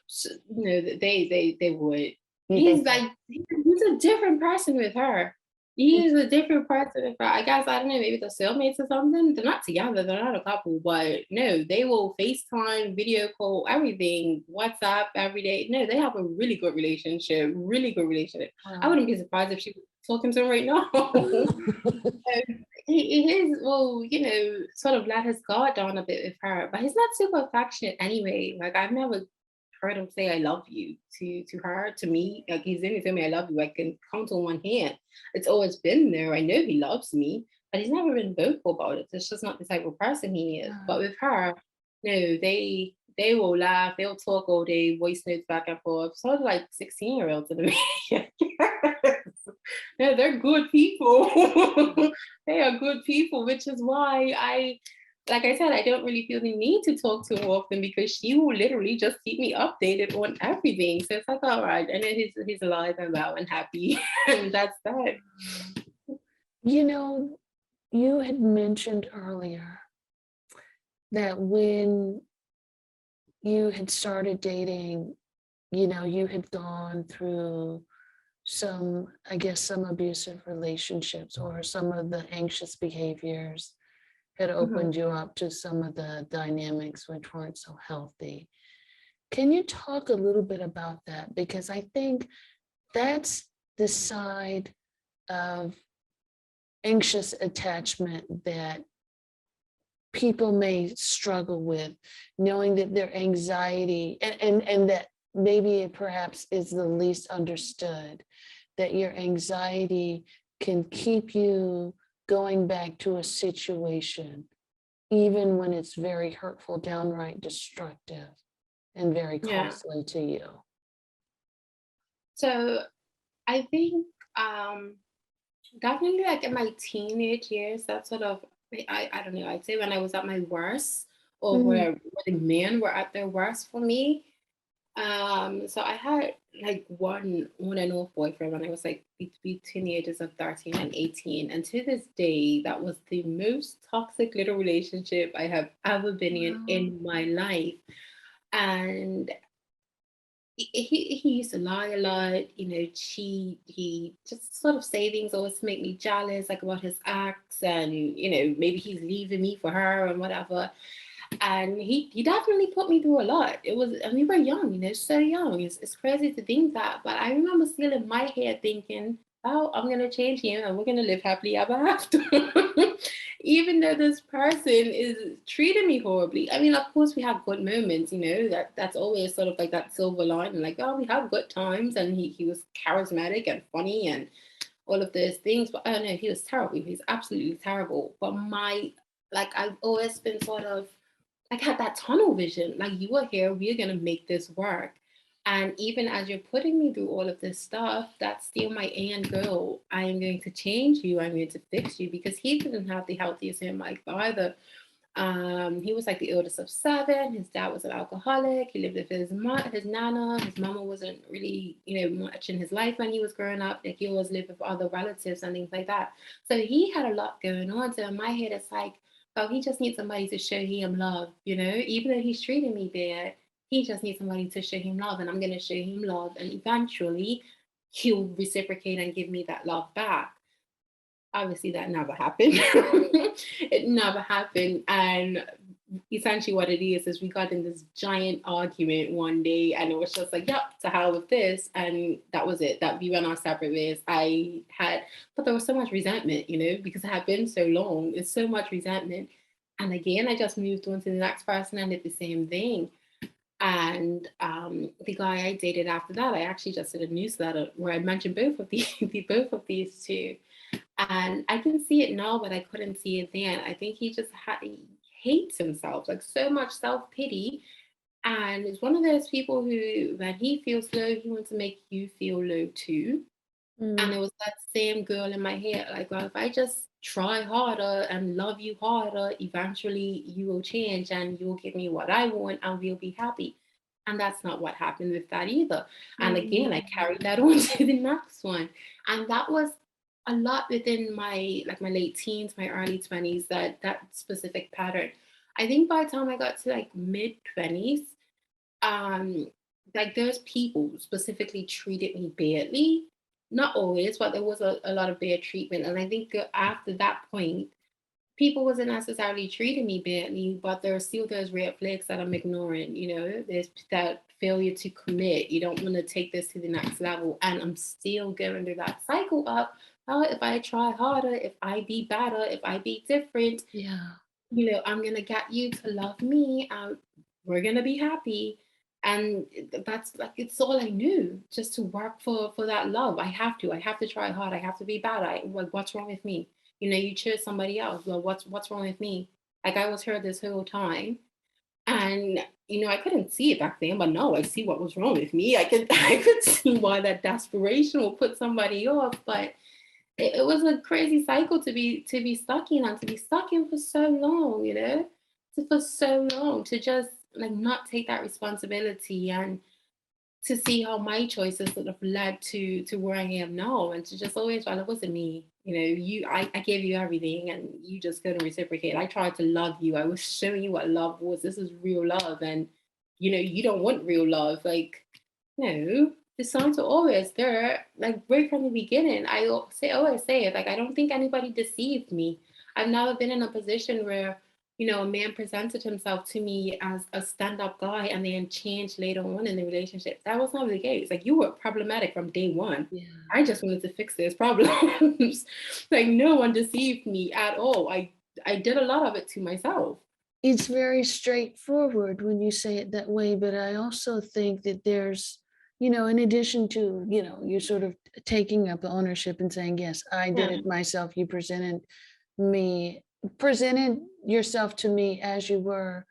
Speaker 2: So, they would.
Speaker 1: You
Speaker 2: He's
Speaker 1: think so?
Speaker 2: like he's a different person with her. He is a different person with her. I guess I don't know, maybe they're cellmates or something. They're not together, they're not a couple, but no, they will FaceTime, video call, everything, WhatsApp every day. No, they have a really good relationship, really good relationship. I
Speaker 1: Wow.
Speaker 2: wouldn't be surprised if she was talking to him right now. He is, well, sort of let his guard down a bit with her, but he's not super affectionate anyway. Like I've never heard him say I love you to her, to me. Like he's didn't tell me I love you. I can count on one hand. It's always been there. I know he loves me, but he's never been vocal about it. It's just not the type of person he is. But with her, no, they will laugh, they'll talk all day, voice notes back and forth. Sort of like 16-year-olds in the no, they're good people. They are good people, which is why like I said, I don't really feel the need to talk to him often because she will literally just keep me updated on everything. So it's like, all right, and then he's alive and well and happy, and that's that.
Speaker 1: You know, you had mentioned earlier that when you had started dating, you had gone through some, I guess, some abusive relationships or some of the anxious behaviors had
Speaker 2: Mhm.
Speaker 1: opened you up to some of the dynamics which weren't so healthy. Can you talk a little bit about that? Because I think that's the side of anxious attachment that people may struggle with, knowing that their anxiety and that maybe it perhaps is the least understood, that your anxiety can keep you going back to a situation even when it's very hurtful, downright destructive, and very
Speaker 2: Yeah.
Speaker 1: costly to you.
Speaker 2: So I think definitely like in my teenage years, that sort of I don't know, I'd say when I was at my worst or
Speaker 1: Mm,
Speaker 2: where the men were at their worst for me. So I had like one on and off boyfriend when I was like between the ages of 13 and 18. And to this day, that was the most toxic little relationship I have ever been
Speaker 1: wow.
Speaker 2: in my life. And he used to lie a lot, cheat. He just sort of say things always to make me jealous, like about his acts, and maybe he's leaving me for her and whatever. And he definitely put me through a lot. It was, and we were young, so young. It's crazy to think that, but I remember still in my head thinking, "Oh, I'm gonna change him, and we're gonna live happily ever after." Even though this person is treating me horribly. I mean, of course, we have good moments. That's always sort of like that silver lining. Like, oh, we have good times, and he was charismatic and funny, and all of those things. But oh no, he was terrible. He's absolutely terrible. But like I've always been sort of like had that tunnel vision. Like you are here, we're gonna make this work. And even as you're putting me through all of this stuff, that's still my and girl. I am going to change you. I'm going to fix you because he didn't have the healthiest home life either. He was like the oldest of seven. His dad was an alcoholic. He lived with his nana. His mama wasn't really, much in his life when he was growing up. Like he always lived with other relatives and things like that. So he had a lot going on. So in my head, it's like, oh, he just needs somebody to show him love, even though he's treating me bad, he just needs somebody to show him love, and I'm going to show him love. And eventually he'll reciprocate and give me that love back. Obviously that never happened. It never happened. And essentially what it is we got in this giant argument one day, and it was just like, yep, to hell with this. And that was it. That we went our separate ways. But there was so much resentment, because it had been so long. It's so much resentment. And again, I just moved on to the next person and did the same thing. And the guy I dated after that, I actually just did a newsletter where I mentioned both of these two. And I can see it now, but I couldn't see it then. I think he hates himself, like so much self-pity. And it's one of those people who, when he feels low, he wants to make you feel low too. And
Speaker 1: Mm.
Speaker 2: it was that same girl in my head, like, well, if I just try harder and love you harder, eventually you will change and you'll give me what I want and we'll be happy. And that's not what happened with that either. And again, I
Speaker 1: Mm.
Speaker 2: carried that on to the next one. And that was a lot within my late teens, my early 20s, that specific pattern. I think by the time I got to like mid 20s, um like those people specifically treated me badly. Not always, but there was a lot of bad treatment. And I think after that point, people wasn't necessarily treating me badly, but there are still those red flags that I'm ignoring. There's that failure to commit. You don't want to take this to the next level. And I'm still going through that cycle of, oh, if I try harder, if I be better, if I be different,
Speaker 1: Yeah.
Speaker 2: I'm gonna get you to love me. We're gonna be happy. And that's like it's all I knew, just to work for that love. I have to try hard. I have to be bad. Like, what's wrong with me? You chose somebody else. Well, what's wrong with me? Like I was hurt this whole time. And I couldn't see it back then, but now I see what was wrong with me. I could see why that desperation will put somebody off. But it was a crazy cycle to be stuck in, and to be stuck in for so long, for so long, to just like not take that responsibility, and to see how my choices sort of led to where I am now, and to just always, well, it wasn't me. I gave you everything and you just couldn't reciprocate. I tried to love you. I was showing you what love was. This is real love. And you don't want real love. Like, no, the signs are always there, like right from the beginning. Always say it. Like, I don't think anybody deceived me. I've never been in a position where, a man presented himself to me as a stand-up guy and then changed later on in the relationship. That was not the case. Like, you were problematic from day one.
Speaker 1: Yeah.
Speaker 2: I just wanted to fix those problems. Like, no one deceived me at all. I did a lot of it to myself.
Speaker 1: It's very straightforward when you say it that way, but I also think that there's, in addition to, you sort of taking up ownership and saying, yes, I did
Speaker 2: Yeah.
Speaker 1: it myself. You me, presented yourself to me as you were.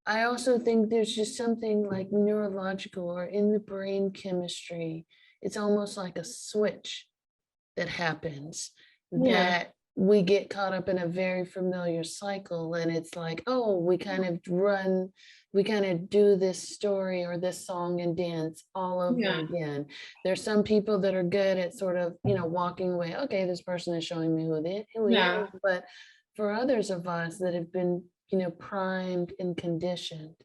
Speaker 1: I also think there's just something like neurological or in the brain chemistry. It's almost like a switch that happens,
Speaker 2: Yeah.
Speaker 1: that we get caught up in a very familiar cycle, and it's like, oh, we kind of do this story or this song and dance all over
Speaker 2: Yeah.
Speaker 1: again. There's some people that are good at sort of, walking away, okay, this person is showing me who he
Speaker 2: Yeah.
Speaker 1: is, but for others of us that have been, primed and conditioned,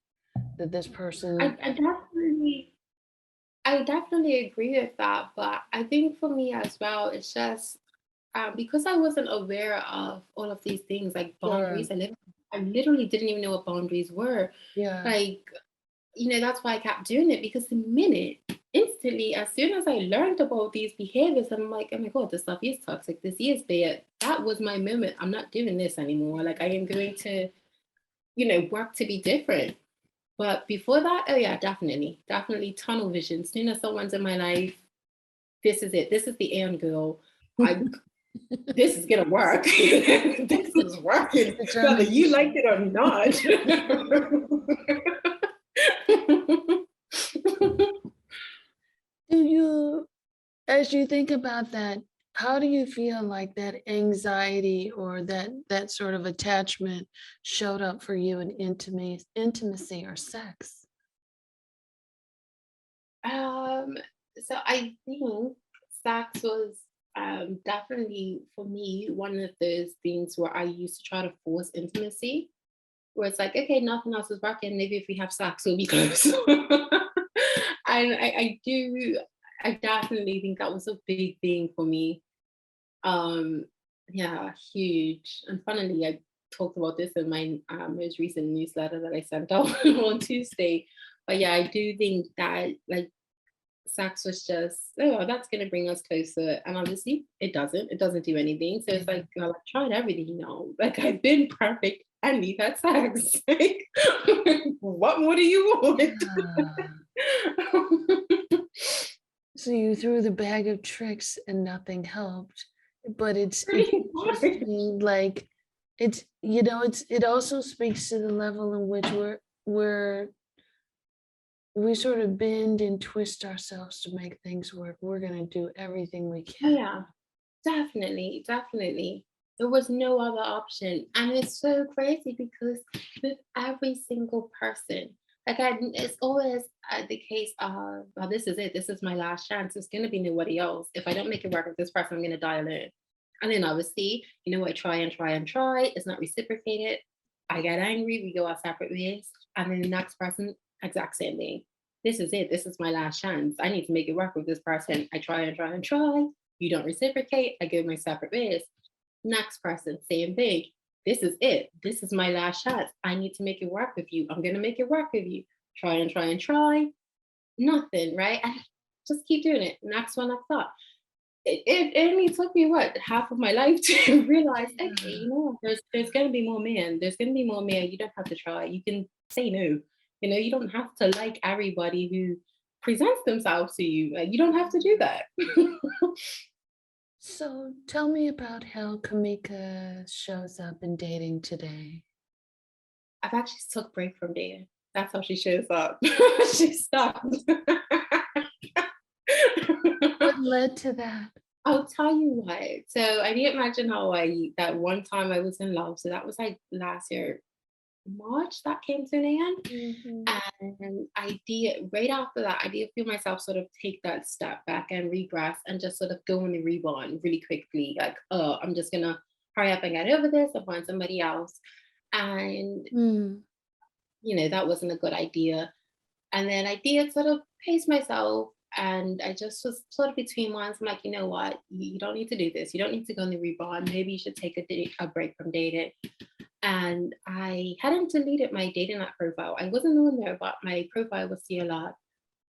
Speaker 1: that this
Speaker 2: I,
Speaker 1: person.
Speaker 2: I definitely I definitely agree with that, but I think for me as well, it's just because I wasn't aware of all of these things like
Speaker 1: Sure.
Speaker 2: boundaries. I literally didn't even know what boundaries were.
Speaker 1: Yeah.
Speaker 2: Like, that's why I kept doing it, because instantly, as soon as I learned about these behaviors, I'm like, oh my God, this stuff is toxic. This is bad. That was my moment. I'm not doing this anymore. Like, I am going to, work to be different. But before that, oh yeah, definitely tunnel vision. As soon as someone's in my life, this is it. This is the end goal. this is gonna work. This is working, whether you like it or not.
Speaker 1: Do you, as you think about that, how do you feel like that anxiety or that sort of attachment showed up for you in intimacy or sex?
Speaker 2: Um, so I think sex was definitely for me one of those things where I used to try to force intimacy, where it's like, okay, nothing else is working. Maybe if we have sex, we'll be close. And I definitely think that was a big thing for me. Um, yeah, huge. And funnily, I talked about this in my most recent newsletter that I sent out on Tuesday. But yeah, I do think that like sex was just, oh, that's gonna bring us closer. And obviously it doesn't do anything. So it's like, well, I've tried everything now. Like I've been perfect and we've had sex. Like, what more do you want?
Speaker 1: So you threw the bag of tricks and nothing helped. But it's
Speaker 2: Pretty much.
Speaker 1: interesting, like it also speaks to the level in which we sort of bend and twist ourselves to make things work. We're gonna do everything we
Speaker 2: Oh,
Speaker 1: can.
Speaker 2: yeah, definitely, definitely. There was no other option. And it's so crazy because with every single person, it's always the case of, well, this is it. This is my last chance. It's going to be nobody else. If I don't make it work with this person, I'm going to die alone. And then obviously, I try and try and try. It's not reciprocated. I get angry. We go our separate ways. And then the next person, exact same thing. This is it. This is my last chance. I need to make it work with this person. I try and try and try. You don't reciprocate. I go my separate ways. Next person, same thing. This is it. This is my last shot. I need to make it work with you. I'm going to make it work with you. Try and try and try. Nothing, right? I just keep doing it. Next one, I thought. It only took me what, half of my life to realize, okay, there's gonna be more men. There's gonna be more men. You don't have to try. You can say no. You don't have to like everybody who presents themselves to you. Like, you don't have to do that.
Speaker 1: So tell me about how Kimeka shows up in dating today.
Speaker 2: I've actually took a break from dating. That's how she shows up. She stopped.
Speaker 1: What led to that?
Speaker 2: I'll tell you what. So I didn't mention how that one time I was in love. So that was like last year, March, that came to an end.
Speaker 1: Mhm.
Speaker 2: And I did, right after that, I did feel myself sort of take that step back and regress and just sort of go on the rebound really quickly. Like, oh, I'm just gonna hurry up and get over this and find somebody else. And,
Speaker 1: Mm.
Speaker 2: that wasn't a good idea. And then I did sort of pace myself and I just was sort of between ones. I'm like, you know what? You don't need to do this. You don't need to go on the rebound. Maybe you should take a break from dating. And I hadn't deleted my dating app profile. I wasn't on there, but my profile was still a lot.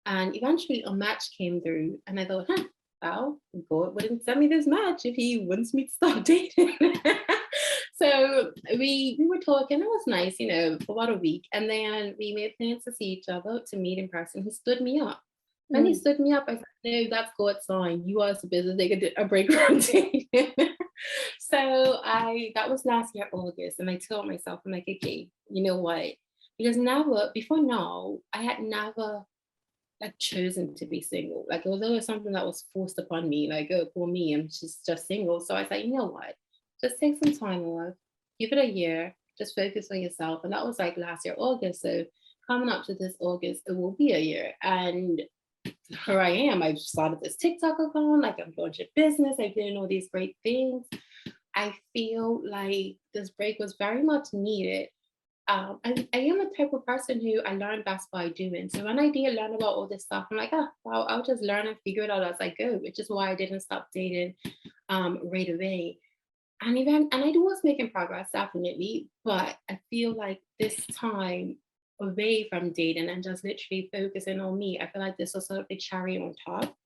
Speaker 2: And eventually a match came through, and I thought, well, God wouldn't send me this match if he wants me to stop dating. So we were talking. It was nice, for about a week. And then we made plans to see each other, to meet in person. He stood me up. Then he
Speaker 1: Mm.
Speaker 2: stood me up. I said, no, that's God's sign. You are supposed to take a break from dating. So that was last year, August. And I told myself, I'm like, okay, you know what? Because before now, I had never like chosen to be single. Like it was always something that was forced upon me, like, oh, for me, I'm just single. So I was like, you know what? Just take some time off, give it a year, just focus on yourself. And that was like last year, August. So coming up to this August, it will be a year. And here I am. I've started this TikTok account, like I'm launching business, I'm doing all these great things. I feel like this break was very much needed. I am a type of person who I learn best by doing. So when I did learn about all this stuff, I'm like, oh, well, I'll just learn and figure it out as I go, which is why I didn't stop dating right away. And I was making progress, definitely, but I feel like this time away from dating and just literally focusing on me, I feel like this was sort of the cherry on top.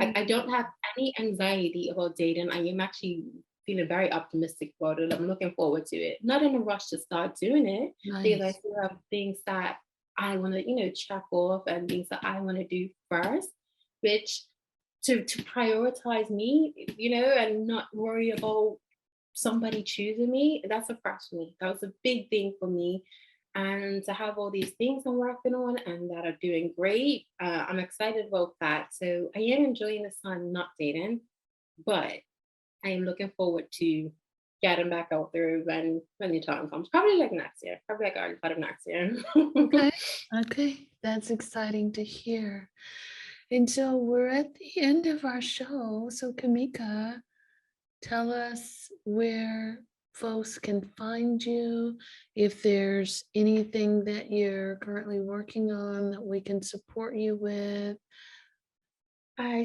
Speaker 2: I
Speaker 1: Mm.
Speaker 2: don't have any anxiety about dating. I am actually feeling very optimistic about it. I'm looking forward to it. Not in a rush to start doing it because I
Speaker 1: Nice.
Speaker 2: still have things that I want to, check off and things that I want to do first, which to prioritize me, and not worry about somebody choosing me. That's a first for me. That was a big thing for me. And to have all these things I'm working on and that are doing great, I'm excited about that. So I am enjoying this time not dating, but I am looking forward to getting back out there when the time comes. Probably like next year. Probably like early part of next year.
Speaker 1: Okay. Okay. That's exciting to hear. And so we're at the end of our show. So, Kimeka, tell us where folks can find you, if there's anything that you're currently working on that we can support you with.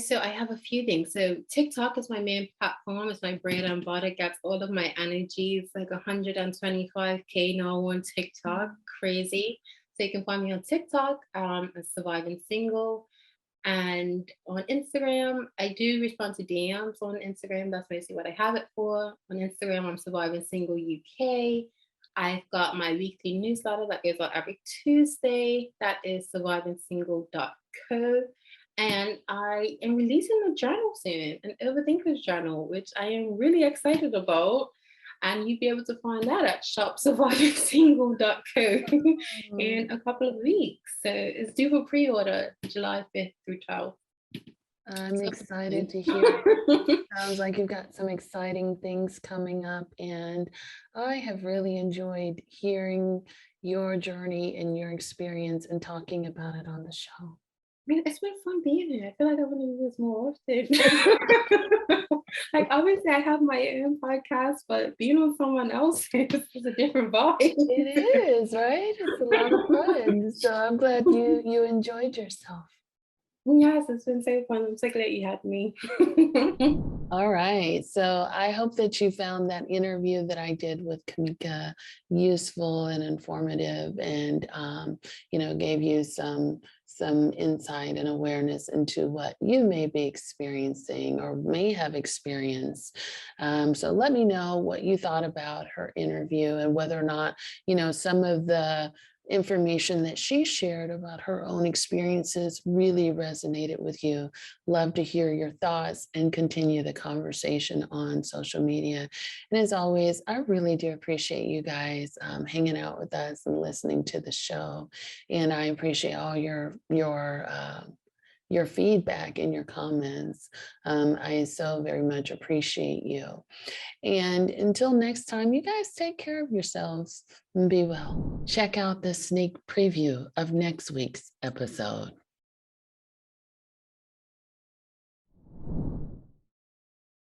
Speaker 2: So I have a few things. So TikTok is my main platform. It's my bread and butter. Gets all of my energy. It's like 125K now on TikTok. Crazy. So you can find me on TikTok as Surviving Single. And on Instagram, I do respond to DMs on Instagram. That's basically what I have it for. On Instagram, I'm Surviving Single UK. I've got my weekly newsletter that goes out every Tuesday. That is survivingsingle.co. And I am releasing a journal soon, an Overthinker's journal, which I am really excited about. And you'll be able to find that at shopsurvivingsingle.co in a couple of weeks. So it's due for pre-order July 5th through 12th.
Speaker 1: I'm excited to hear it. Sounds like you've got some exciting things coming up, and I have really enjoyed hearing your journey and your experience and talking about it on the show.
Speaker 2: It's been fun being here. I feel like I want to do this more often. Like, obviously, I have my own podcast, but being on someone else's is a different vibe.
Speaker 1: It is, right? It's a lot of fun. So I'm glad you enjoyed yourself.
Speaker 2: Yes, it's been so fun. I'm so glad you had me.
Speaker 1: All right. So I hope that you found that interview that I did with Kimeka useful and informative, and gave you some insight and awareness into what you may be experiencing or may have experienced. So let me know what you thought about her interview, and whether or not, some of the information that she shared about her own experiences really resonated with you. Love to hear your thoughts and continue the conversation on social media. And as always, I really do appreciate you guys hanging out with us and listening to the show. And I appreciate all your feedback and your comments. I so very much appreciate you. And until next time, you guys take care of yourselves and be well. Check out the sneak preview of next week's episode.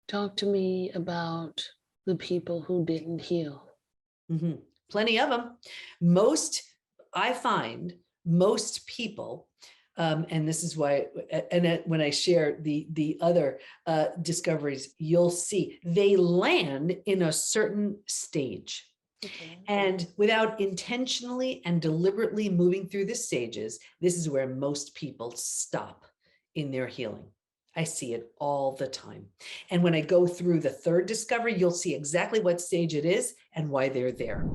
Speaker 1: Talk to me about the people who didn't heal.
Speaker 3: Plenty of them. I find most people, and this is why, and when I share the other discoveries, you'll see they land in a certain stage. Okay. And without intentionally and deliberately moving through the stages, this is where most people stop in their healing. I see it all the time. And when I go through the third discovery, you'll see exactly what stage it is and why they're there.